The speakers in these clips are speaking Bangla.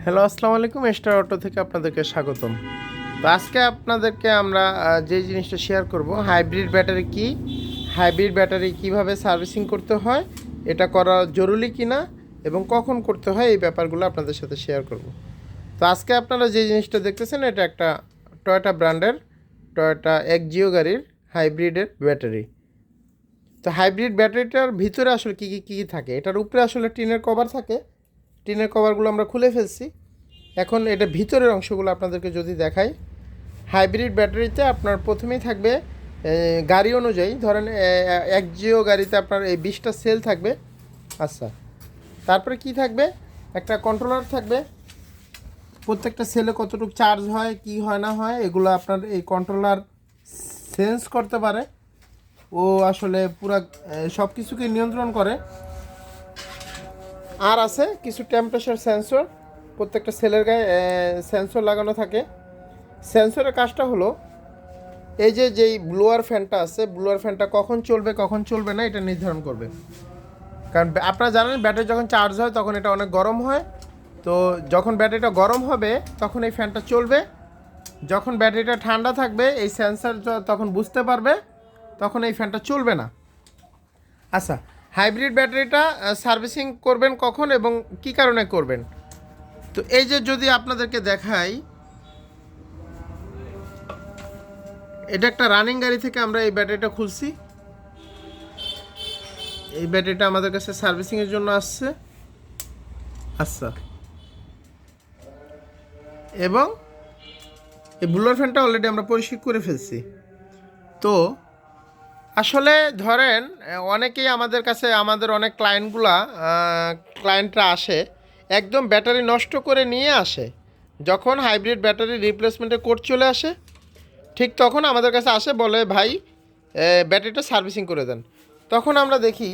হ্যালো, আসসালামু আলাইকুম। স্টার অটো থেকে আপনাদেরকে স্বাগতম। তো আজকে আপনাদেরকে আমরা যে জিনিসটা শেয়ার করব, হাইব্রিড ব্যাটারি কি, হাইব্রিড ব্যাটারি কিভাবে সার্ভিসিং করতে হয়, এটা করা জরুরি কি না এবং কখন করতে হয়, এই ব্যাপারগুলো আপনাদের সাথে শেয়ার করব। তো আজকে আপনারা যে জিনিসটা দেখতেছেন, এটা একটা টয়োটা ব্র্যান্ডের টয়োটা এক্সিও গাড়ির হাইব্রিডের ব্যাটারি। তো হাইব্রিড ব্যাটারিটার ভিতরে আসলে কী থাকে, এটার উপরে আসলে টিনের কভার থাকে। টিনের কভারগুলো আমরা খুলে ফেলছি। এখন এটা ভিতরের অংশগুলো আপনাদেরকে যদি দেখাই, হাইব্রিড ব্যাটারিতে আপনার প্রথমেই থাকবে গাড়ি অনুযায়ী, ধরেন এক্সিও গাড়িতে আপনার এই 20টা সেল থাকবে। আচ্ছা, তারপরে কি থাকবে, একটা কন্ট্রোলার থাকবে। প্রত্যেকটা সেলে কতটুকু চার্জ হয়, কি হয় না হয়, এগুলো আপনার এই কন্ট্রোলার সেন্স করতে পারে। ও আসলে পুরা সব কিছুকে নিয়ন্ত্রণ করে। আর আছে কিছু টেম্পারেচার সেন্সর, প্রত্যেকটা সেলের গায়ে সেন্সর লাগানো থাকে। সেন্সরের কাজটা হলো এই যে যেই ব্লোয়ার ফ্যানটা আছে, ব্লোয়ার ফ্যানটা কখন চলবে কখন চলবে না এটা নির্ধারণ করবে। কারণ আপনারা জানেন ব্যাটারি যখন চার্জ হয় তখন এটা অনেক গরম হয়। তো যখন ব্যাটারিটা গরম হবে তখন এই ফ্যানটা চলবে। যখন ব্যাটারিটা ঠান্ডা থাকবে এই সেন্সর তখন বুঝতে পারবে, তখন এই ফ্যানটা চলবে না। আচ্ছা, হাইব্রিড ব্যাটারিটা সার্ভিসিং করবেন কখন এবং কি কারণে করবেন, তো এই যে যদি আপনাদেরকে দেখাই, এটা একটা রানিং গাড়ি থেকে আমরা এই ব্যাটারিটা খুলছি। এই ব্যাটারিটা আমাদের কাছে সার্ভিসিংয়ের জন্য আসছে। আচ্ছা, এবং এই ব্লোয়ার ফ্যানটা অলরেডি আমরা পরিষ্কার করে ফেলছি। তো আসলে ধরেন অনেকেই আমাদের কাছে, আমাদের অনেক ক্লায়েন্টরা আসে একদম ব্যাটারি নষ্ট করে নিয়ে আসে। যখন হাইব্রিড ব্যাটারি রিপ্লেসমেন্টের কোড চলে আসে, ঠিক তখন আমাদের কাছে আসে, বলে ভাই ব্যাটারিটা সার্ভিসিং করে দেন। তখন আমরা দেখি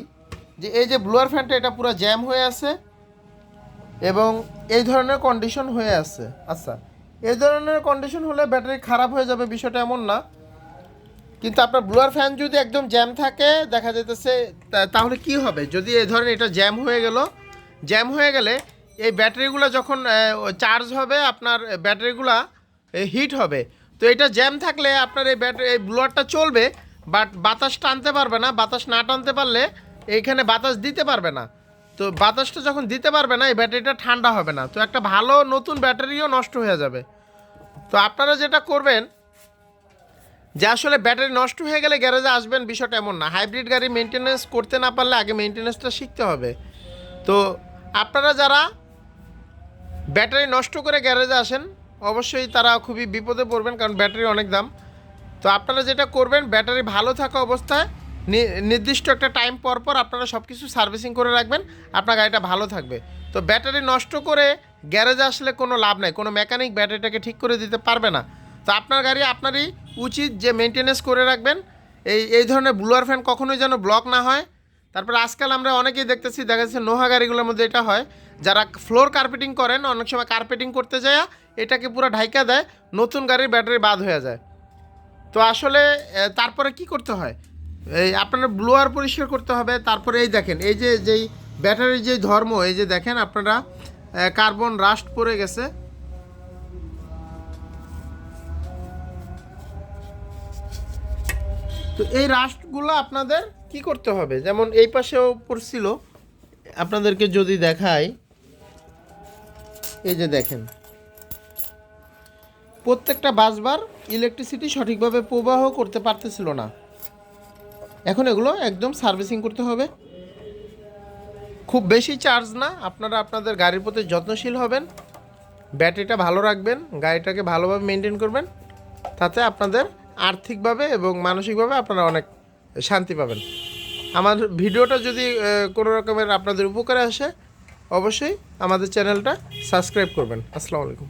যে এই যে ব্লোয়ার ফ্যানটা এটা পুরো জ্যাম হয়ে আছে এবং এই ধরনের কন্ডিশন হয়ে আছে। আচ্ছা, এই ধরনের কন্ডিশন হলে ব্যাটারি খারাপ হয়ে যাবে বিষয়টা এমন না, কিন্তু আপনার ব্লোয়ার ফ্যান যদি একদম জ্যাম থাকে, দেখা যাইতেছে তাহলে কি হবে, যদি এই ধরেন এটা জ্যাম হয়ে গেলে এই ব্যাটারিগুলো যখন চার্জ হবে, আপনার ব্যাটারিগুলো হিট হবে। তো এটা জ্যাম থাকলে আপনার এই ব্লোয়ারটা চলবে, বাট বাতাস টানতে পারবে না। বাতাস না টানতে পারলে এইখানে বাতাস দিতে পারবে না। তো বাতাসটা যখন দিতে পারবে না, এই ব্যাটারিটা ঠান্ডা হবে না। তো একটা ভালো নতুন ব্যাটারিও নষ্ট হয়ে যাবে। তো আপনারা যেটা করবেন, যে আসলে ব্যাটারি নষ্ট হয়ে গেলে গ্যারেজে আসবেন বিষয়টা এমন না। হাইব্রিড গাড়ি মেনটেনেন্স করতে না পারলে আগে মেনটেনেন্সটা শিখতে হবে। তো আপনারা যারা ব্যাটারি নষ্ট করে গ্যারেজে আসেন, অবশ্যই তারা খুবই বিপদে পড়বেন, কারণ ব্যাটারি অনেক দাম। তো আপনারা যেটা করবেন, ব্যাটারি ভালো থাকা অবস্থায় নির্দিষ্ট একটা টাইম পর পর আপনারা সব কিছু সার্ভিসিং করে রাখবেন, আপনার গাড়িটা ভালো থাকবে। তো ব্যাটারি নষ্ট করে গ্যারেজে আসলে কোনো লাভ নাই, কোনো মেকানিক ব্যাটারিটাকে ঠিক করে দিতে পারবে না। তো আপনার গাড়ি আপনারই উচিত যে মেনটেনেন্স করে রাখবেন। এই ধরনের ব্লোয়ার ফ্যান কখনোই যেন ব্লক না হয়। তারপরে আজকাল আমরা অনেকেই দেখা যাচ্ছে নোহা গাড়িগুলোর মধ্যে এটা হয়, যারা ফ্লোর কার্পেটিং করেন, অনেক সময় কার্পেটিং করতে যায় এটাকে পুরো ঢাইকা দেয়, নতুন গাড়ির ব্যাটারি বাদ হয়ে যায়। তো আসলে তারপরে কি করতে হয়, এই আপনার ব্লোয়ার পরিষ্কার করতে হবে। তারপরে এই দেখেন, এই যে যেই ব্যাটারির যে ধর্ম, এই যে দেখেন আপনারা কার্বন রাস্ট পড়ে গেছে। তো এই রাস্টগুলো আপনাদের কি করতে হবে, যেমন এই পাশেও পড়ছিল, আপনাদেরকে যদি দেখাই, এই যে দেখেন প্রত্যেকটা বাসবার ইলেকট্রিসিটি সঠিকভাবে প্রবাহ করতে পারতেছিল না। এখন এগুলো একদম সার্ভিসিং করতে হবে। খুব বেশি চার্জ না, আপনারা আপনাদের গাড়ির প্রতি যত্নশীল হবেন, ব্যাটারিটা ভালো রাখবেন, গাড়িটাকে ভালোভাবে মেনটেন করবেন, তাতে আপনাদের আর্থিকভাবে এবং মানসিকভাবে আপনারা অনেক শান্তি পাবেন। আমার ভিডিওটা যদি কোনো রকমের আপনাদের উপকারে আসে, অবশ্যই আমাদের চ্যানেলটা সাবস্ক্রাইব করবেন। আসসালামু আলাইকুম।